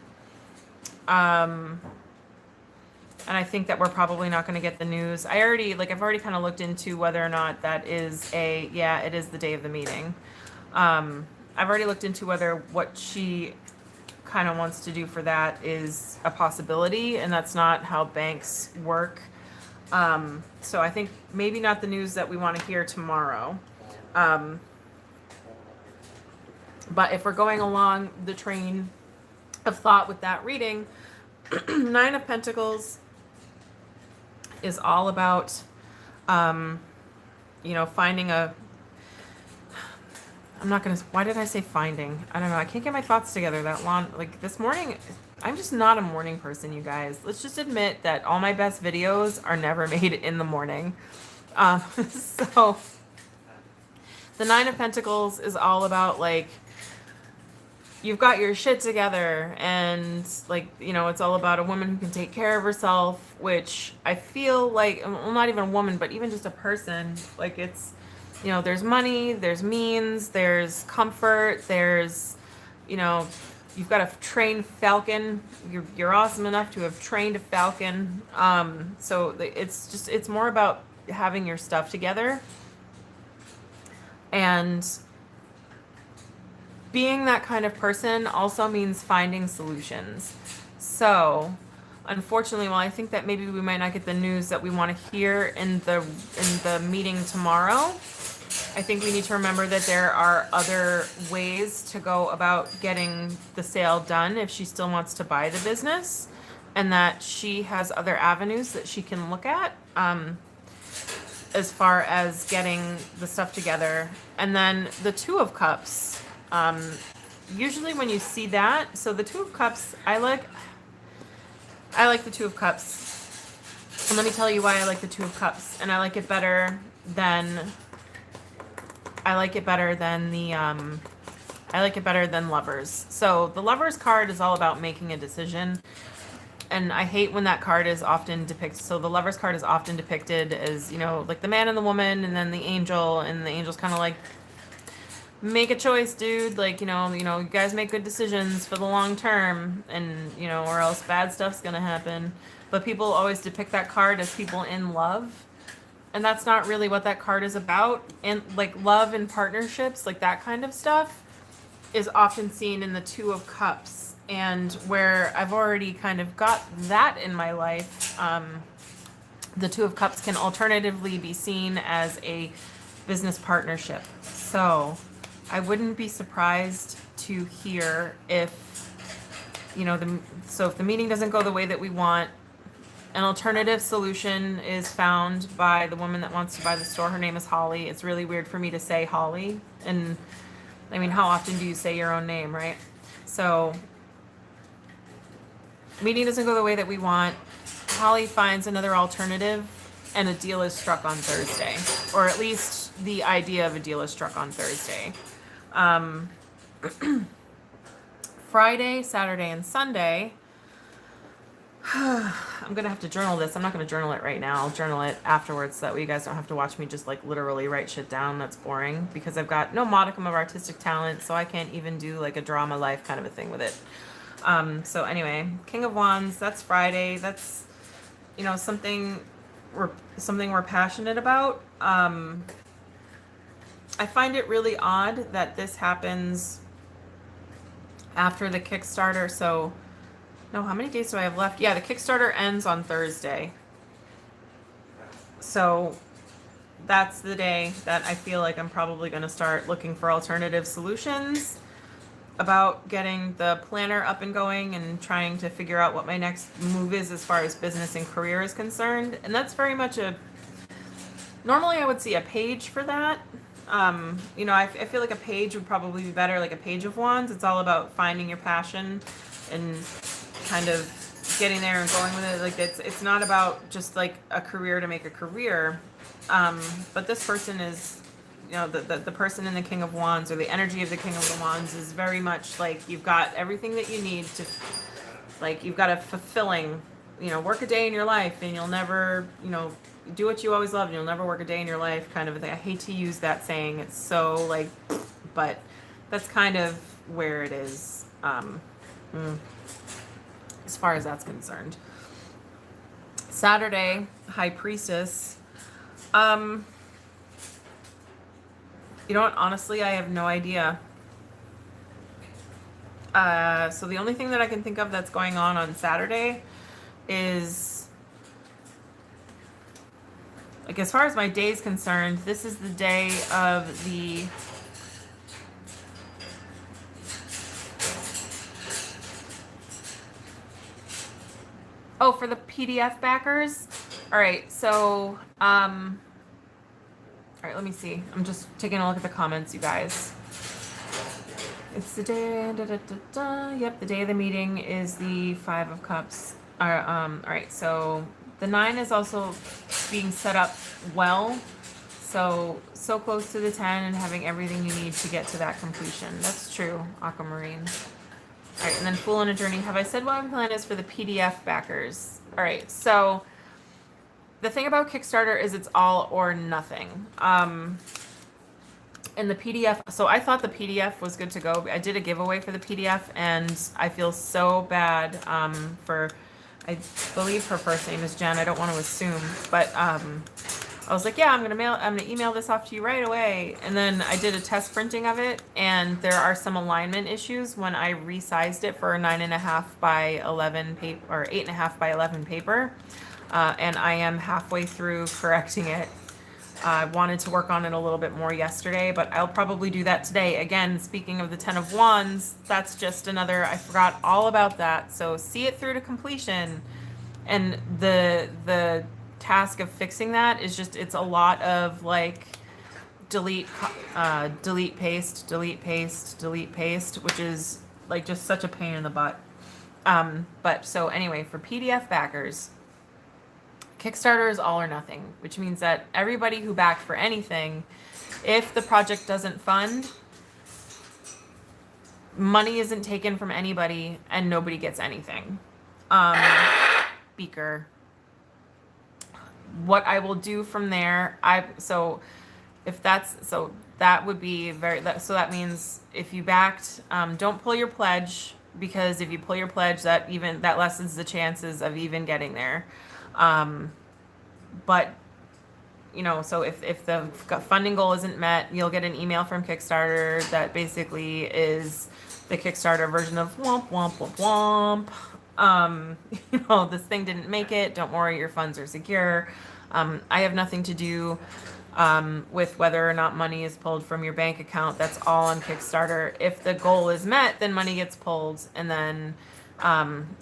And I think that we're probably not going to get the news. I've already kind of looked into whether or not that is it is the day of the meeting. I've already looked into whether what she kind of wants to do for that is a possibility, and that's not how banks work. So I think maybe not the news that we want to hear tomorrow. But if we're going along the train of thought with that reading, Nine of Pentacles is all about, finding a, I'm not going to, why did I say finding? I don't know. I can't get my thoughts together that long. Like this morning, I'm just not a morning person, you guys. Let's just admit that all my best videos are never made in the morning. So the Nine of Pentacles is all about like, you've got your shit together, and like, it's all about a woman who can take care of herself, which I feel like, well, not even a woman, but even just a person, like it's, there's money, there's means, there's comfort, there's, you've got a trained falcon. You're awesome enough to have trained a falcon. So it's more about having your stuff together and being that kind of person also means finding solutions. So, unfortunately, while I think that maybe we might not get the news that we want to hear in the meeting tomorrow, I think we need to remember that there are other ways to go about getting the sale done if she still wants to buy the business, and that she has other avenues that she can look at as far as getting the stuff together. And then the Two of Cups. Usually when you see that, so the Two of Cups, I like the Two of Cups. And let me tell you why I like the Two of Cups. And I like it better than Lovers. So the Lovers card is all about making a decision. And I hate when that card is often depicted. So the Lovers card is often depicted as, like the man and the woman, and then the angel, and the angel's kind of like, make a choice, dude. Like, you guys make good decisions for the long term, and, or else bad stuff's gonna happen. But people always depict that card as people in love. And that's not really what that card is about. And like love and partnerships, like that kind of stuff is often seen in the Two of Cups. And where I've already kind of got that in my life, the Two of Cups can alternatively be seen as a business partnership. So I wouldn't be surprised to hear if, if the meeting doesn't go the way that we want, an alternative solution is found by the woman that wants to buy the store. Her name is Holly. It's really weird for me to say Holly. And I mean, how often do you say your own name, right? So meeting doesn't go the way that we want. Holly finds another alternative, and a deal is struck on Thursday, or at least the idea of a deal is struck on Thursday. Friday, Saturday, and Sunday, I'm going to have to journal this. I'm not going to journal it right now. I'll journal it afterwards so that way you guys don't have to watch me just like literally write shit down. That's boring because I've got no modicum of artistic talent, so I can't even do like a drama life kind of a thing with it. So anyway, King of Wands, that's Friday. That's, something we're passionate about. I find it really odd that this happens after the Kickstarter. So, no, how many days do I have left? Yeah, the Kickstarter ends on Thursday. So that's the day that I feel like I'm probably going to start looking for alternative solutions about getting the planner up and going and trying to figure out what my next move is as far as business and career is concerned. And that's very much normally I would see a page for that. I feel like a page would probably be better, like a Page of Wands. It's all about finding your passion and kind of getting there and going with it. Like it's not about just like a career to make a career. But this person is, the person in the King of Wands, or the energy of the King of the Wands, is very much like you've got everything that you need to, like you've got a fulfilling, work a day in your life and you'll never, do what you always loved and you'll never work a day in your life kind of a thing. I hate to use that saying. It's so like, but that's kind of where it is. As far as that's concerned. Saturday, High Priestess. You know what? Honestly, I have no idea. So the only thing that I can think of that's going on Saturday is, like, as far as my day is concerned, this is the day of the Oh, for the PDF backers? All right, so, all right, let me see. I'm just taking a look at the comments, you guys. It's the day, da, da, da, da. Yep, the day of the meeting is the Five of Cups. All right, so the 9 is also being set up well. So close to the 10 and having everything you need to get to that completion. That's true, Aquamarine. All right, and then Fool on a Journey. Have I said what my plan is for the PDF backers? All right, so the thing about Kickstarter is it's all or nothing. And the PDF, so I thought the PDF was good to go. I did a giveaway for the PDF, and I feel so bad for, I believe her first name is Jen. I don't want to assume, but I was like, yeah, I'm gonna email this off to you right away. And then I did a test printing of it, and there are some alignment issues when I resized it for a 9.5 by 11 paper or 8.5 by 11 paper, and I am halfway through correcting it. I wanted to work on it a little bit more yesterday, but I'll probably do that today. Again, speaking of the 10 of Wands, that's just another, I forgot all about that. So see it through to completion. And the task of fixing that is just, it's a lot of like delete, paste, delete, paste, delete, paste, which is like just such a pain in the butt. But so anyway, for PDF backers, Kickstarter is all or nothing, which means that everybody who backed for anything, if the project doesn't fund, money isn't taken from anybody and nobody gets anything. Beaker. What I will do from there, that would be so that means if you backed, don't pull your pledge, because if you pull your pledge, that lessens the chances of even getting there. But you know, so if the funding goal isn't met, you'll get an email from Kickstarter that basically is the Kickstarter version of womp womp womp womp. You know, this thing didn't make it. Don't worry, your funds are secure. I have nothing to do with whether or not money is pulled from your bank account. That's all on Kickstarter. If the goal is met, then money gets pulled, and then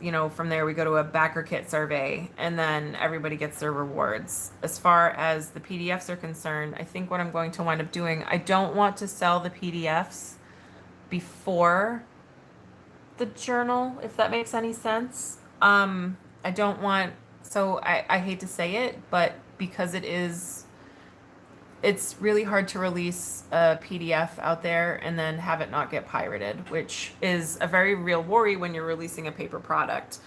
you know, from there we go to a backer kit survey, and then everybody gets their rewards. As far as the PDFs are concerned, I think what I'm going to wind up doing, I don't want to sell the PDFs before the journal, if that makes any sense. I don't want, so I hate to say it, but because it's really hard to release a PDF out there and then have it not get pirated, which is a very real worry when you're releasing a paper product.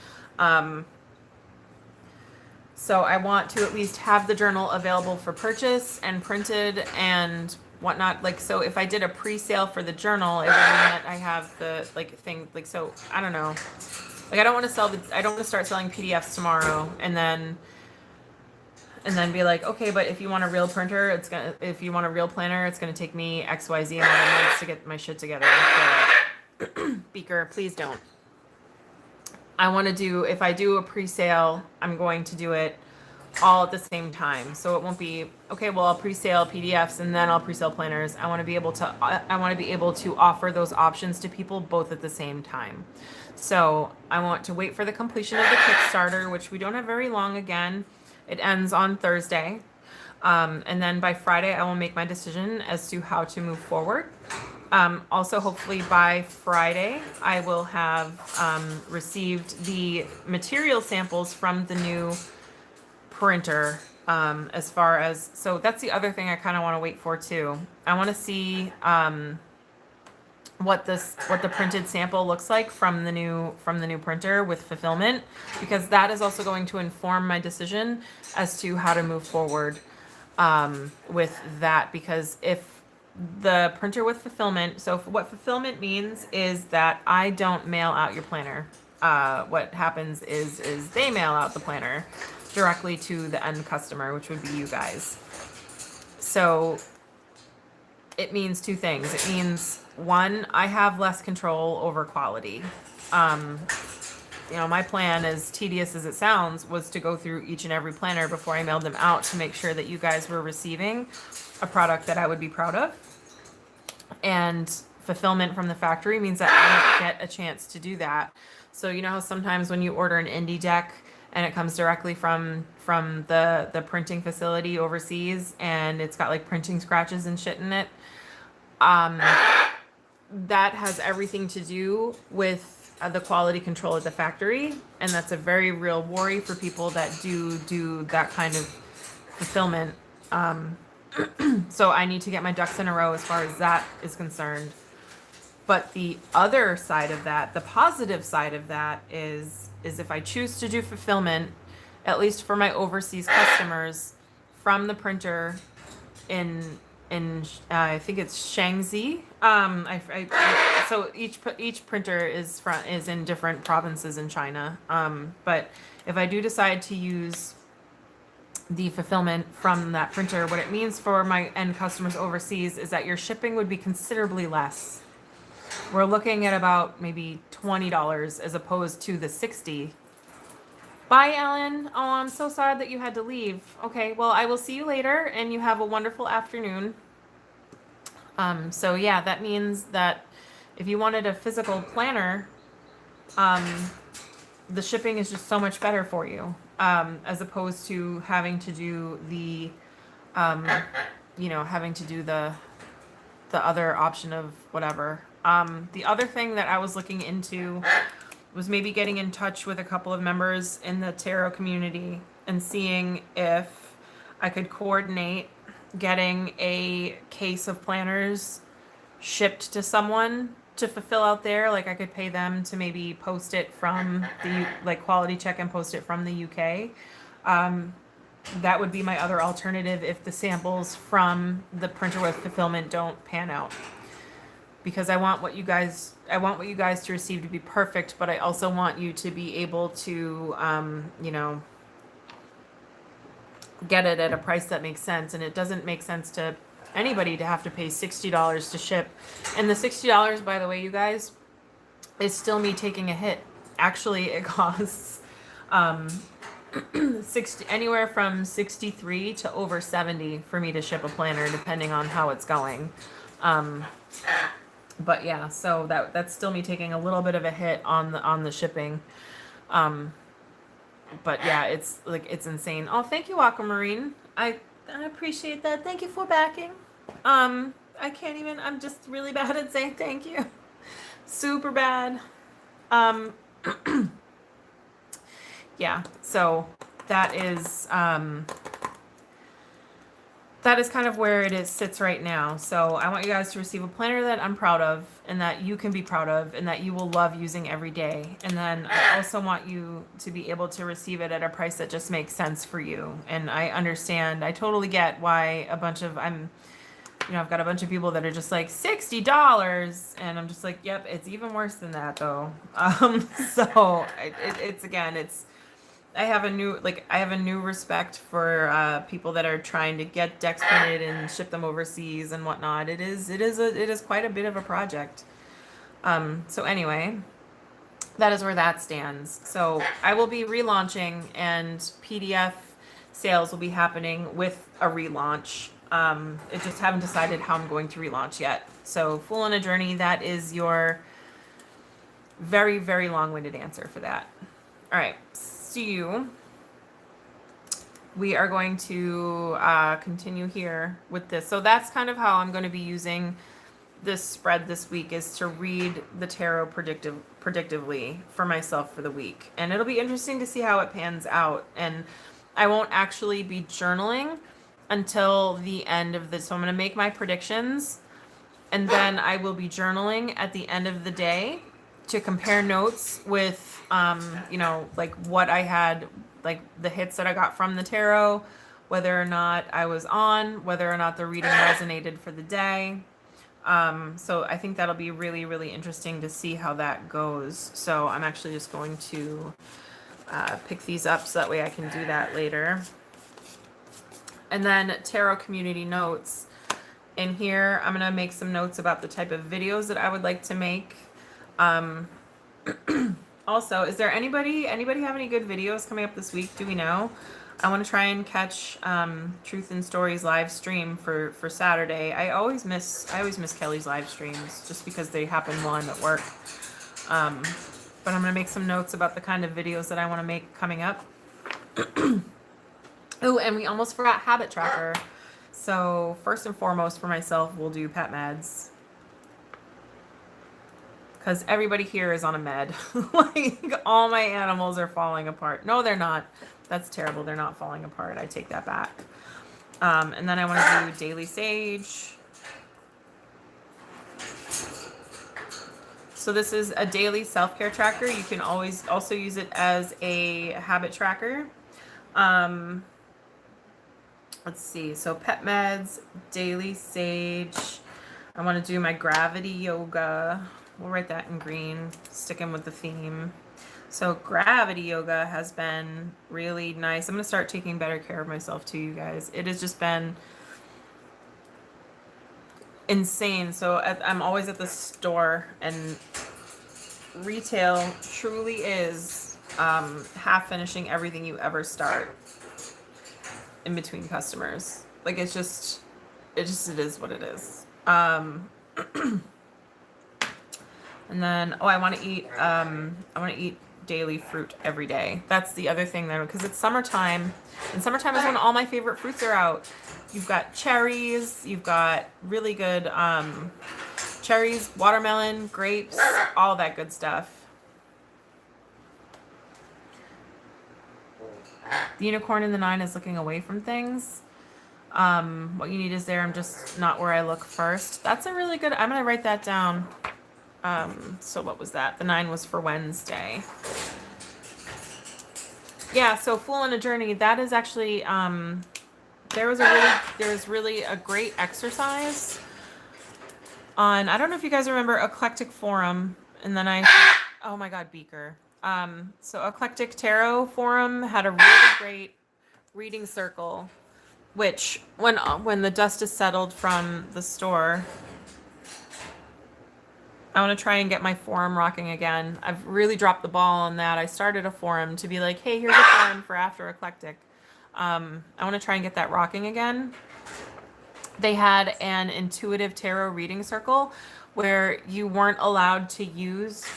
So I want to at least have the journal available for purchase and printed and whatnot. Like, so if I did a pre-sale for the journal, it would mean that I have the thing, so I don't know. Like, I don't want to start selling PDFs tomorrow and then be like, okay, but if you want a real printer, if you want a real planner, it's gonna take me XYZ amount of months to get my shit together. Beaker, please don't. I want to do, if I do a pre-sale, I'm going to do it all at the same time. So it won't be, okay, well, I'll pre-sale PDFs and then I'll pre-sale planners. I want to be able to offer those options to people both at the same time. So I want to wait for the completion of the Kickstarter, which we don't have very long again. It ends on Thursday. And then by Friday, I will make my decision as to how to move forward. Also, hopefully by Friday, I will have received the material samples from the new printer. As far as, so that's the other thing I kind of want to wait for too. I want to see what the printed sample looks like from the new printer with fulfillment, because that is also going to inform my decision as to how to move forward with that. Because if the printer with fulfillment, so what fulfillment means is that I don't mail out your planner. What happens is they mail out the planner directly to the end customer, which would be you guys. So it means two things. It means, one, I have less control over quality. You know, my plan, as tedious as it sounds, was to go through each and every planner before I mailed them out to make sure that you guys were receiving a product that I would be proud of. And fulfillment from the factory means that I don't get a chance to do that. So you know how sometimes when you order an indie deck and it comes directly from the printing facility overseas, and it's got like printing scratches and shit in it. That has everything to do with the quality control at the factory, and that's a very real worry for people that do that kind of fulfillment. So I need to get my ducks in a row as far as that is concerned. But the other side of that, the positive side of that is if I choose to do fulfillment, at least for my overseas customers, from the printer in I think it's Shaanxi. So each printer is in different provinces in China. But if I do decide to use the fulfillment from that printer, what it means for my end customers overseas is that your shipping would be considerably less. We're looking at about maybe $20 as opposed to the $60. Bye, Ellen. Oh, I'm so sad that you had to leave. Okay, well, I will see you later, and you have a wonderful afternoon. So yeah, that means that if you wanted a physical planner, the shipping is just so much better for you, as opposed to having to do the, having to do the other option of whatever. The other thing that I was looking into was maybe getting in touch with a couple of members in the tarot community and seeing if I could coordinate getting a case of planners shipped to someone to fulfill out there. Like I could pay them to maybe post it from quality check and post it from the UK. That would be my other alternative if the samples from the printer with fulfillment don't pan out. Because I want what you guys to receive to be perfect, but I also want you to be able to, get it at a price that makes sense. And it doesn't make sense to anybody to have to pay $60 to ship. And the $60, by the way, you guys, is still me taking a hit. Actually, it costs 60, anywhere from 63 to over 70 for me to ship a planner, depending on how it's going. But yeah, so that's still me taking a little bit of a hit on the shipping. But yeah, it's insane. Oh, thank you, Aquamarine. I appreciate that. Thank you for backing. I can't even, I'm just really bad at saying thank you. Super bad. Yeah, so that is kind of where it sits right now. So I want you guys to receive a planner that I'm proud of and that you can be proud of and that you will love using every day. And then I also want you to be able to receive it at a price that just makes sense for you. And I understand, I totally get why I've got a bunch of people that are just like $60. And I'm just like, yep, it's even worse than that though. So I have a new respect for people that are trying to get decks printed and ship them overseas and whatnot. It is quite a bit of a project. So anyway, that is where that stands. So I will be relaunching, and PDF sales will be happening with a relaunch. I just haven't decided how I'm going to relaunch yet. So Fool on a Journey, that is your very, very long-winded answer for that. All right. We are going to continue here with this. So that's kind of how I'm going to be using this spread this week, is to read the tarot predictively for myself for the week. And it'll be interesting to see how it pans out. And I won't actually be journaling until the end of this. So I'm going to make my predictions, and then I will be journaling at the end of the day to compare notes with, like what I had, like the hits that I got from the tarot, whether or not I was on, whether or not the reading resonated for the day. So I think that'll be really, really interesting to see how that goes. So I'm actually just going to pick these up so that way I can do that later. And then tarot community notes. In here, I'm going to make some notes about the type of videos that I would like to make. Also, is there anybody have any good videos coming up this week? Do we know? I want to try and catch Truth and Stories live stream for Saturday. I always miss Kelly's live streams just because they happen while I'm at work. But I'm going to make some notes about the kind of videos that I want to make coming up. Oh, and we almost forgot habit tracker. So first and foremost for myself, we'll do pet meds. Because everybody here is on a med. Like, all my animals are falling apart. No, they're not. That's terrible. They're not falling apart. I take that back. And then I want to do daily sage. So this is a daily self-care tracker. You can always also use it as a habit tracker. Let's see. So pet meds, daily sage. I want to do my gravity yoga. We'll write that in green, sticking with the theme. So gravity yoga has been really nice. I'm going to start taking better care of myself too, you guys. It has just been insane. So I'm always at the store, and retail truly is half finishing everything you ever start in between customers. Like, it is what it is. And then, I want to eat daily fruit every day. That's the other thing though, because it's summertime, and summertime is when all my favorite fruits are out. You've got cherries, you've got really good cherries, watermelon, grapes, all that good stuff. The unicorn in the 9 is looking away from things. What you need is there. I'm just not where I look first. That's a really good, I'm going to write that down. So what was that? The 9 was for Wednesday. Yeah, so Fool on a Journey, that is actually, there was really a great exercise on, I don't know if you guys remember Eclectic Forum, and then oh my God, Beaker. So Eclectic Tarot Forum had a really great reading circle, which when the dust is settled from the store, I want to try and get my forum rocking again. I've really dropped the ball on that. I started a forum to be like, hey, here's a forum for After Eclectic. I want to try and get that rocking again. They had an intuitive tarot reading circle where you weren't allowed to use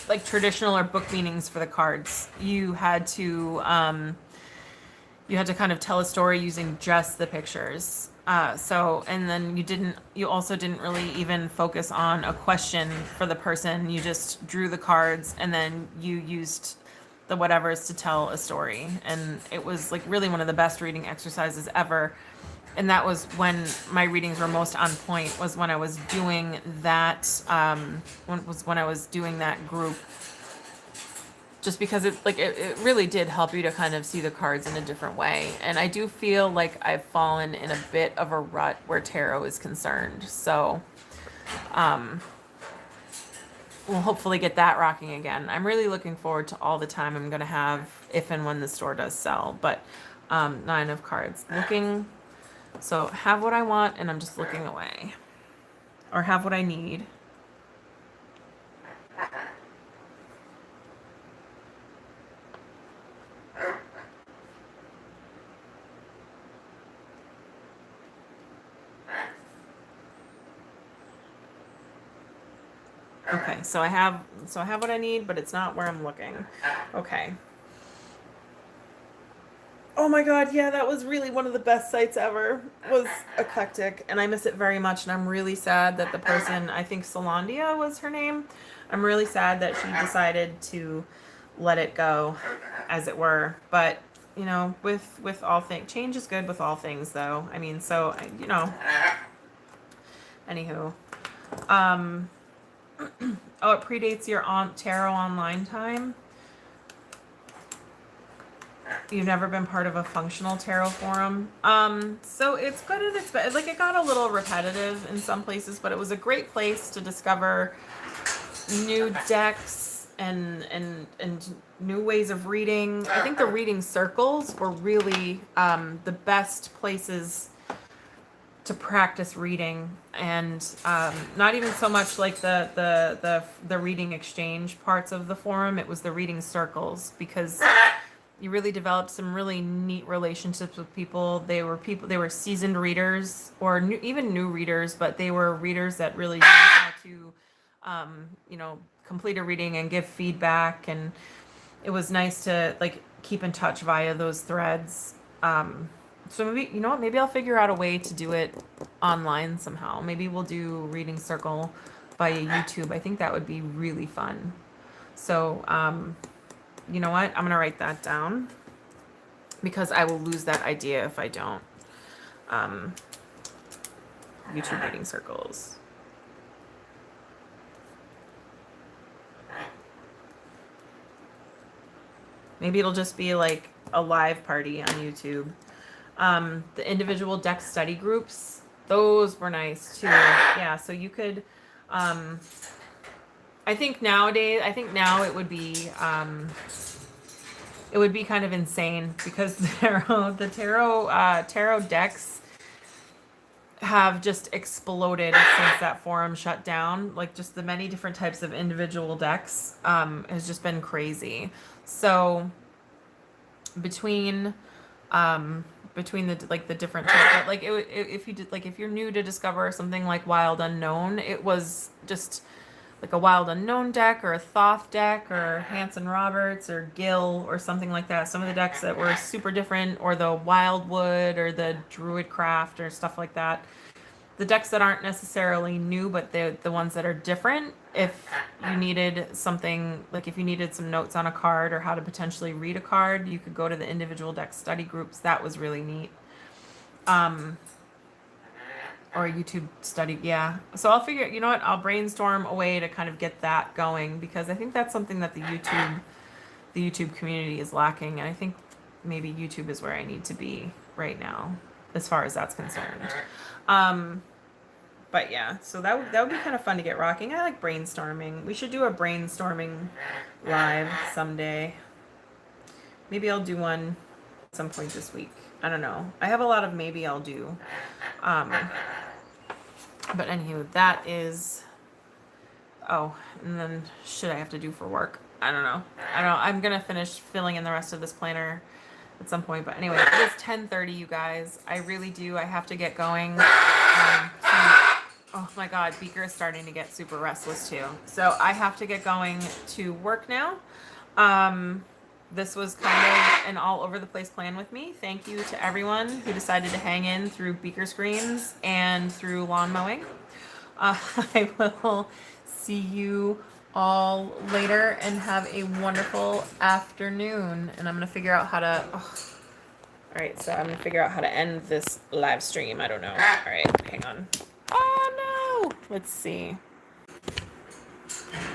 like traditional or book meanings for the cards. You had to kind of tell a story using just the pictures. And then you also didn't really even focus on a question for the person. You just drew the cards and then you used the whatevers to tell a story. And it was like really one of the best reading exercises ever. And that was when my readings were most on point, was when I was doing that, when I was doing that group. Just because it really did help you to kind of see the cards in a different way. And I do feel like I've fallen in a bit of a rut where tarot is concerned. So we'll hopefully get that rocking again. I'm really looking forward to all the time I'm going to have if and when the store does sell. But 9 of cards. So have what I want, and I'm just looking away. Or have what I need. Okay, so I have what I need, but it's not where I'm looking. Okay. Oh my God, yeah, that was really one of the best sites ever, was Eclectic, and I miss it very much, and I'm really sad that the person, I think Solandia was her name, I'm really sad that she decided to let it go, as it were. But, you know, with all things, change is good with all things, though. I mean, so, you know, anywho. Oh, it predates your tarot online time. You've never been part of a functional tarot forum. So it's good and it's bad. Like, it got a little repetitive in some places, but it was a great place to discover new decks and new ways of reading. I think the reading circles were really the best places to practice reading, and not even so much like the reading exchange parts of the forum. It was the reading circles, because you really developed some really neat relationships with people. They were seasoned readers, or even new readers, but they were readers that really knew how to, complete a reading and give feedback. And it was nice to keep in touch via those threads. So maybe, you know what, maybe I'll figure out a way to do it online somehow. Maybe we'll do Reading Circle via YouTube. I think that would be really fun. So, you know what? I'm going to write that down because I will lose that idea if I don't. YouTube Reading Circles. Maybe it'll just be like a live party on YouTube. The individual deck study groups, those were nice too. Yeah, so you could, I think now it would be kind of insane because the tarot decks have just exploded since that forum shut down. Like, just the many different types of individual decks has just been crazy. So between the different types, like if you're new to discover something like Wild Unknown, it was just like a Wild Unknown deck or a Thoth deck or Hanson Roberts or Gill or something like that. Some of the decks that were super different, or the Wildwood or the Druidcraft or stuff like that. The decks that aren't necessarily new, but the ones that are different. If you needed something, like if you needed some notes on a card or how to potentially read a card, you could go to the individual deck study groups. That was really neat. Or a YouTube study, yeah. So I'll figure, you know what, I'll brainstorm a way to kind of get that going, because I think that's something that the YouTube community is lacking, and I think maybe YouTube is where I need to be right now, as far as that's concerned. But yeah, so that would be kind of fun to get rocking. I like brainstorming. We should do a brainstorming live someday. Maybe I'll do one at some point this week. I don't know. I have a lot of maybe I'll do. But anywho, that is, oh, and then should I have to do for work? I don't know. I'm going to finish filling in the rest of this planner at some point. But anyway, it is 10:30, you guys. I really do. I have to get going. Oh my God, Beaker is starting to get super restless too. So I have to get going to work now. This was kind of an all over the place plan with me. Thank you to everyone who decided to hang in through Beaker screens and through lawn mowing. I will see you all later and have a wonderful afternoon. And I'm going to figure out how to, all right, so I'm going to figure out how to end this live stream. I don't know. All right, hang on. Oh no, let's see.